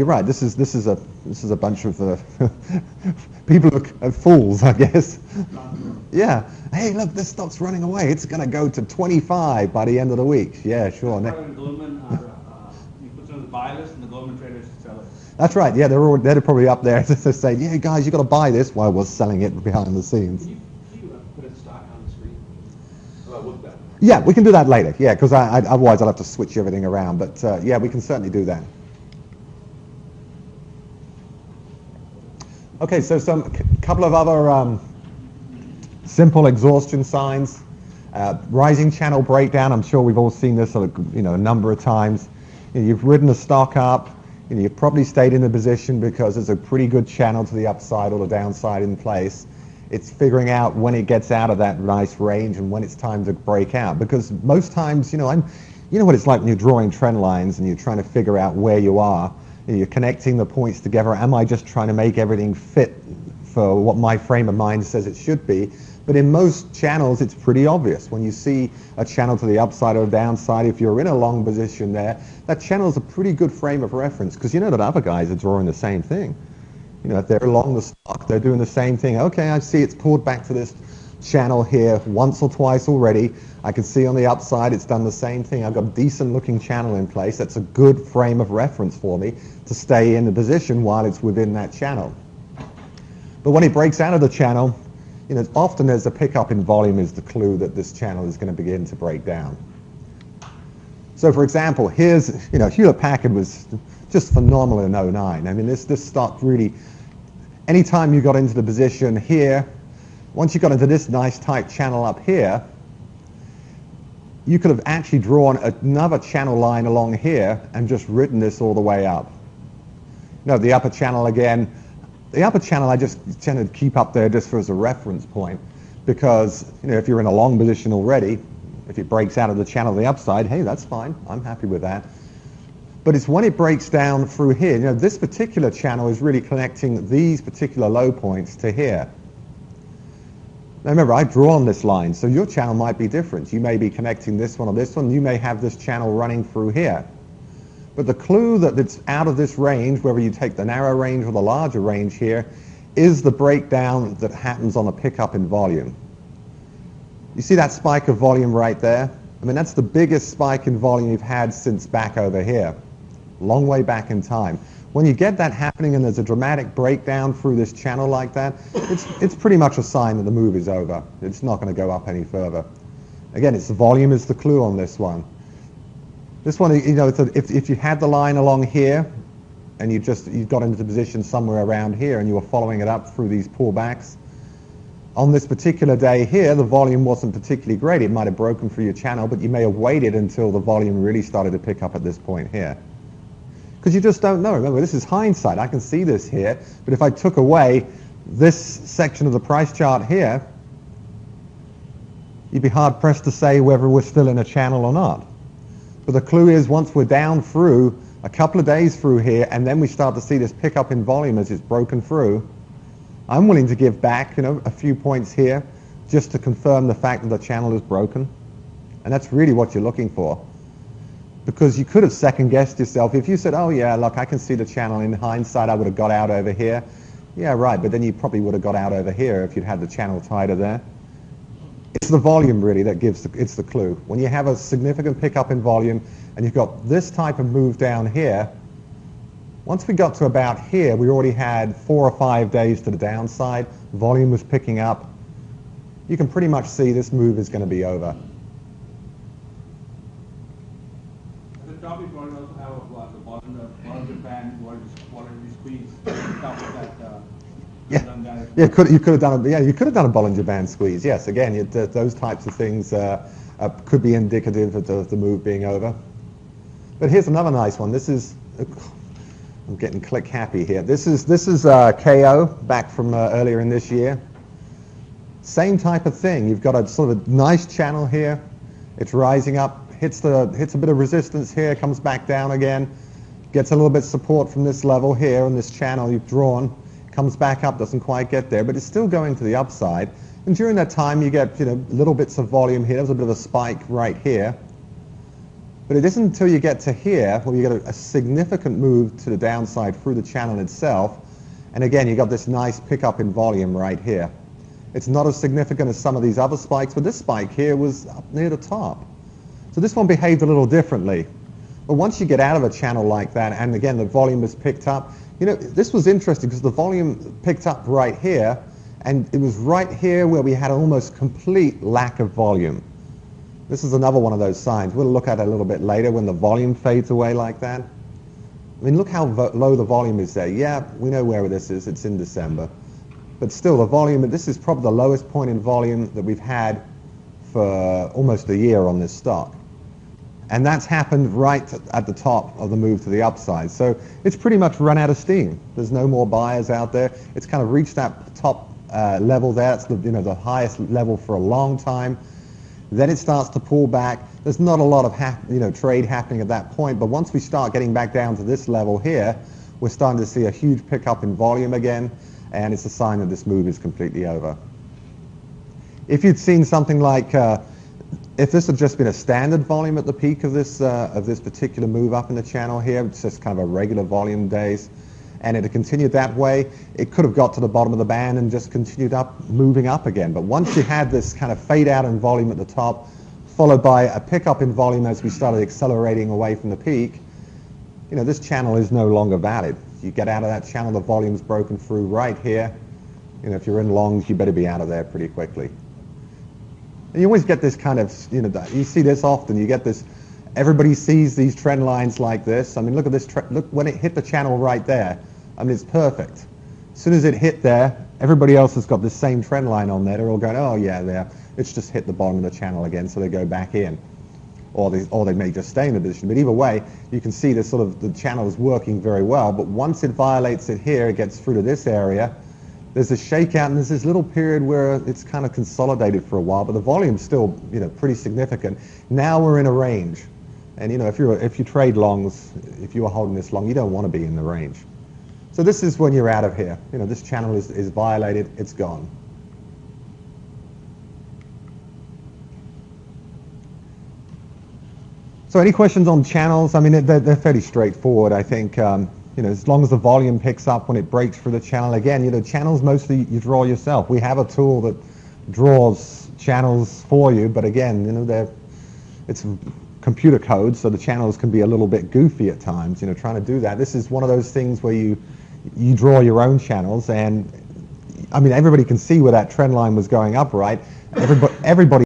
You're right. This is a bunch of people are fools, I guess. Yeah. Hey, look, this stock's running away. It's going to go to 25 by the end of the week. Yeah, sure. Goldman you put it on the buy list, and the Goldman traders sell it. That's right. Yeah, they're probably up there to say, yeah, guys, you got to buy this, while we're selling it behind the scenes. Can you put a stock on the screen? Oh, look that. Yeah, we can do that later. Yeah, because otherwise I'll have to switch everything around. But yeah, we can certainly do that. Okay, so couple of other simple exhaustion signs. Rising channel breakdown. I'm sure we've all seen this a number of times. You've ridden a stock up. You've probably stayed in the position because there's a pretty good channel to the upside or the downside in place. It's figuring out when it gets out of that nice range and when it's time to break out. Because most times, you know what it's like when you're drawing trend lines and you're trying to figure out where you are. You're connecting the points together. Am I just trying to make everything fit for what my frame of mind says it should be? But in most channels, it's pretty obvious. When you see a channel to the upside or downside, if you're in a long position there, that channel's a pretty good frame of reference because you know that other guys are drawing the same thing. If they're along the stock, they're doing the same thing. Okay, I see it's pulled back to this channel here once or twice already. I can see on the upside it's done the same thing. I've got a decent looking channel in place. That's a good frame of reference for me to stay in the position while it's within that channel. But when it breaks out of the channel, often there's a pickup in volume is the clue that this channel is going to begin to break down. So for example, here's, Hewlett-Packard was just phenomenal in '09. I mean, this stock really, anytime you got into the position here, once you got into this nice tight channel up here, you could have actually drawn another channel line along here and just ridden this all the way up. The upper channel again, the upper channel I just tend to keep up there just as a reference point because, if you're in a long position already, if it breaks out of the channel on the upside, hey, that's fine. I'm happy with that. But it's when it breaks down through here, this particular channel is really connecting these particular low points to here. Now remember, I've drawn this line, so your channel might be different. You may be connecting this one or this one. You may have this channel running through here. But the clue that it's out of this range, whether you take the narrow range or the larger range here, is the breakdown that happens on a pickup in volume. You see that spike of volume right there? I mean, that's the biggest spike in volume you've had since back over here. Long way back in time. When you get that happening and there's a dramatic breakdown through this channel like that, it's pretty much a sign that the move is over. It's not going to go up any further. Again, it's the volume is the clue on this one. This one, if you had the line along here and you got into the position somewhere around here and you were following it up through these pullbacks, on this particular day here, the volume wasn't particularly great. It might have broken through your channel, but you may have waited until the volume really started to pick up at this point here. Because you just don't know. Remember, this is hindsight. I can see this here, but if I took away this section of the price chart here, you'd be hard-pressed to say whether we're still in a channel or not. But the clue is once we're down through a couple of days through here, and then we start to see this pickup in volume as it's broken through, I'm willing to give back, a few points here just to confirm the fact that the channel is broken. And that's really what you're looking for. Because you could have second-guessed yourself. If you said, oh yeah, look, I can see the channel. In hindsight, I would have got out over here. Yeah, right, but then you probably would have got out over here if you'd had the channel tighter there. It's the volume, really, that it's the clue. When you have a significant pickup in volume and you've got this type of move down here, once we got to about here, we already had 4 or 5 days to the downside. Volume was picking up. You can pretty much see this move is going to be over. Top, you probably also have the Bollinger Band, Bollinger squeeze. Top of that, you could have done a Bollinger Band squeeze. Yes, again, those types of things could be indicative of the move being over. But here's another nice one. This is, I'm getting click happy here. This is KO back from earlier in this year. Same type of thing. You've got a sort of a nice channel here. It's rising up. Hits a bit of resistance here, comes back down again, gets a little bit of support from this level here on this channel you've drawn, comes back up, doesn't quite get there, but it's still going to the upside. And during that time you get little bits of volume here. There's a bit of a spike right here. But it isn't until you get to here where you get a significant move to the downside through the channel itself. And again, you got this nice pickup in volume right here. It's not as significant as some of these other spikes, but this spike here was up near the top. So this one behaved a little differently. But once you get out of a channel like that, and again, the volume is picked up, you know, this was interesting because the volume picked up right here, and it was right here where we had almost complete lack of volume. This is another one of those signs. We'll look at it a little bit later when the volume fades away like that. I mean, look how low the volume is there. Yeah, we know where this is. It's in December. But still, the volume, this is probably the lowest point in volume that we've had for almost a year on this stock. And that's happened right at the top of the move to the upside. So it's pretty much run out of steam. There's no more buyers out there. It's kind of reached that top level there. It's the highest level for a long time. Then it starts to pull back. There's not a lot of trade happening at that point. But once we start getting back down to this level here, we're starting to see a huge pickup in volume again. And it's a sign that this move is completely over. If you'd seen something like, if this had just been a standard volume at the peak of this particular move up in the channel here, it's just kind of a regular volume days, and it had continued that way, it could have got to the bottom of the band and just continued up, moving up again. But once you had this kind of fade out in volume at the top, followed by a pickup in volume as we started accelerating away from the peak, you know, this channel is no longer valid. You get out of that channel, the volume's broken through right here. You know, if you're in longs, you better be out of there pretty quickly. And you always get this kind of, you see this often. You get this, everybody sees these trend lines like this. I mean, look at this, look when it hit the channel right there. I mean, it's perfect. As soon as it hit there, everybody else has got this same trend line on there. They're all going, oh yeah, there. It's just hit the bottom of the channel again, so they go back in. Or they may just stay in the position. But either way, you can see this the channel is working very well. But once it violates it here, it gets through to this area. There's a shakeout, and there's this little period where it's kind of consolidated for a while, but the volume's still, pretty significant. Now we're in a range, and if you trade longs, if you are holding this long, you don't want to be in the range. So this is when you're out of here. This channel is violated. It's gone. So any questions on channels? I mean, they're fairly straightforward. I think, as long as the volume picks up when it breaks through the channel. Again, channels mostly you draw yourself. We have a tool that draws channels for you, but again, it's computer code, so the channels can be a little bit goofy at times, trying to do that. This is one of those things where you draw your own channels, and I mean, everybody can see where that trend line was going up, right? Everybody